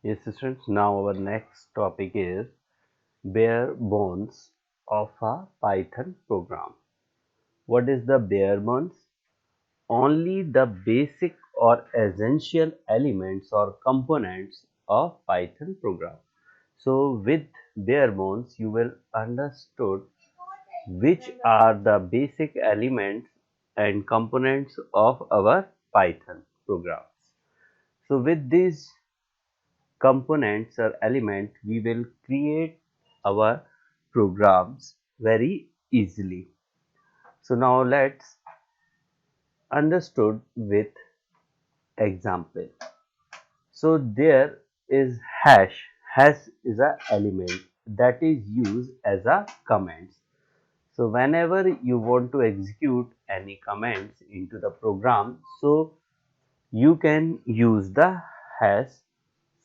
Yes, students, now our next topic is bare bones of a Python program. What is the bare bones? Only the basic or essential elements or components of Python program. So with bare bones, you will understood which are the basic elements and components of our Python programs. So with these components or element, we will create our programs very easily. So now let's understood with example. So there is hash. Hash is a element that is used as a command. So whenever you want to execute any commands into the program, so you can use the hash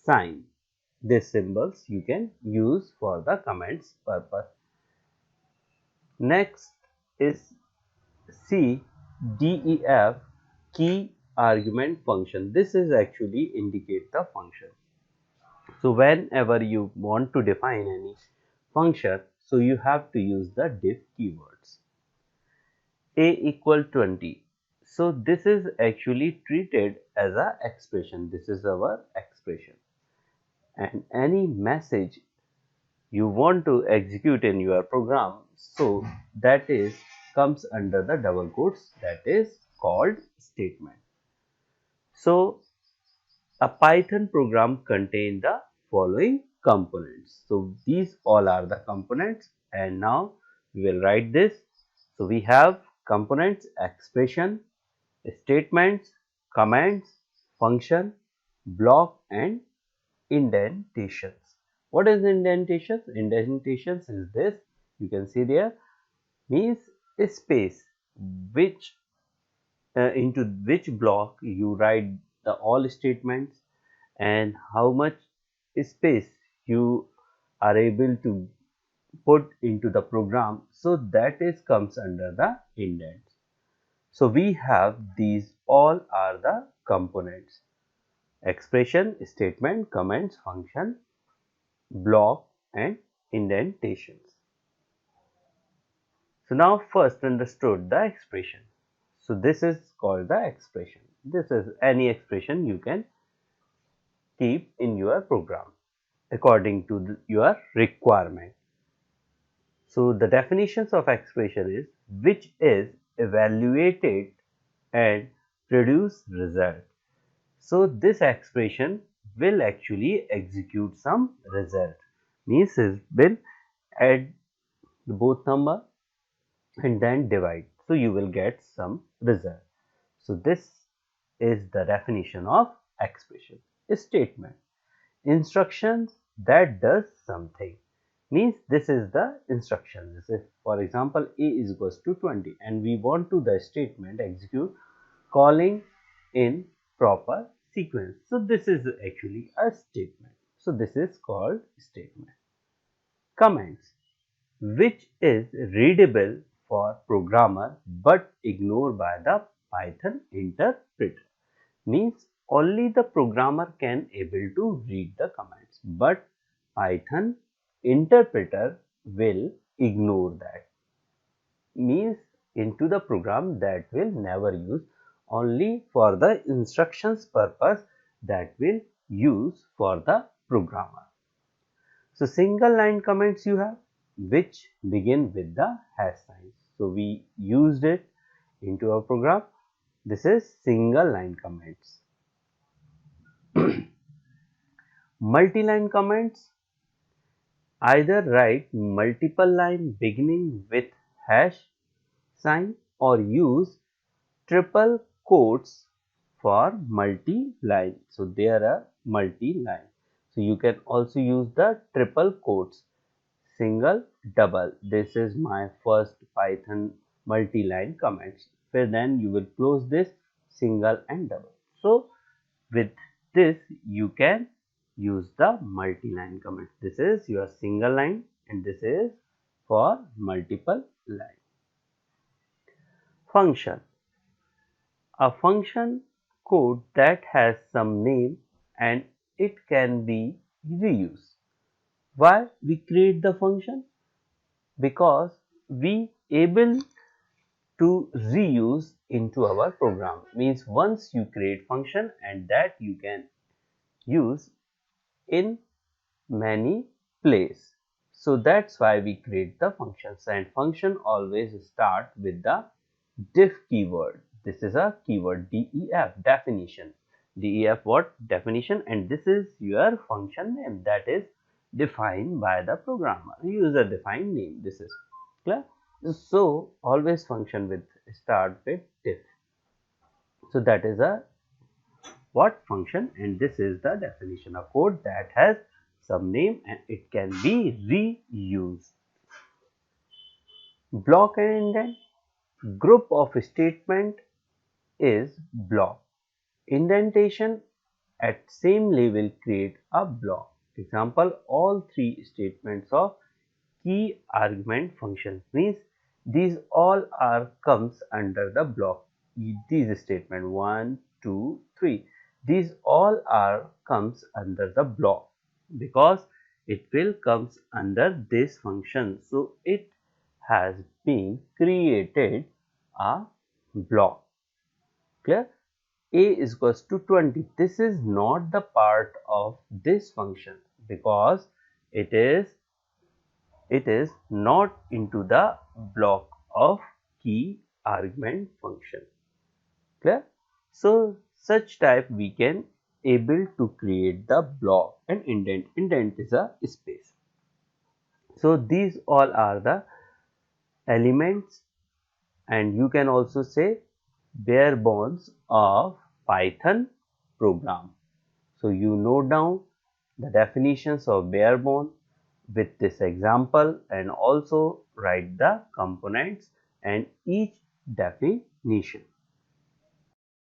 sign. These symbols you can use for the commands purpose. Next is CDEF, key argument function. This is actually indicate the function. So whenever you want to define any function, so you have to use the diff keywords. A equal 20. So this is actually treated as a expression. This is our expression. And any message you want to execute in your program, so that is comes under the double quotes, that is called statement. So a Python program contain the following components. So these all are the components, and now we will write this. So we have components: expression, statements, commands, function, block, and indentations. What is indentations? Indentations is this, you can see there, means a space which into which block you write the all statements, and how much space you are able to put into the program, so that is comes under the indents. So we have these all are the components: expression, statement, comments, function, block, and indentations. So now first understood the expression. So this is called the expression. This is any expression you can keep in your program according to your requirement. So the definitions of expression is which is evaluated and produce result. So this expression will actually execute some result. Means it will add both number and then divide. So you will get some result. So this is the definition of expression. Statement: instructions that does something. Means this is the instruction. This is, for example, a is equals to 20 and we want to the statement execute calling in proper sequence. So this is actually a statement. So this is called statement. Comments: which is readable for programmer but ignored by the Python interpreter. Means only the programmer can able to read the commands, but Python interpreter will ignore that. Means into the program that will never use, only for the instructions purpose that will use for the programmer. So single line comments you have which begin with the hash sign. So we used it into our program. This is single line comments. Multi-line comments either write multiple line beginning with hash sign or use triple quotes for multi-line. So there are multi-line. So you can also use the triple quotes, single, double. This is my first Python multi-line comments. Then you will close this single and double. So with this you can use the multi-line comments. This is your single line and this is for multiple line. Function: a function code that has some name and it can be reused. Why we create the function? Because we able to reuse into our program. Means once you create function and that you can use in many places. So that's why we create the functions, and function always start with the def keyword. This is a keyword def, definition. Def what? Definition, and this is your function name that is defined by the programmer. User defined name. This is clear. So always function with start with def. So that is a what function, and this is the definition of code that has some name and it can be reused. Block and indent. Group of statement is block. Indentation at same level create a block. Example, all three statements of key argument function means these all are comes under the block. These statement 1, 2, 3, these all are comes under the block because it will comes under this function. So it has been created a block. Clear? A is equals to 20. This is not the part of this function because it is not into the block of key argument function. Clear? So such type we can able to create the block and indent. Indent is a space. So these all are the elements, and you can also say bare bones of Python program. So you note down the definitions of bare bone with this example and also write the components and each definition.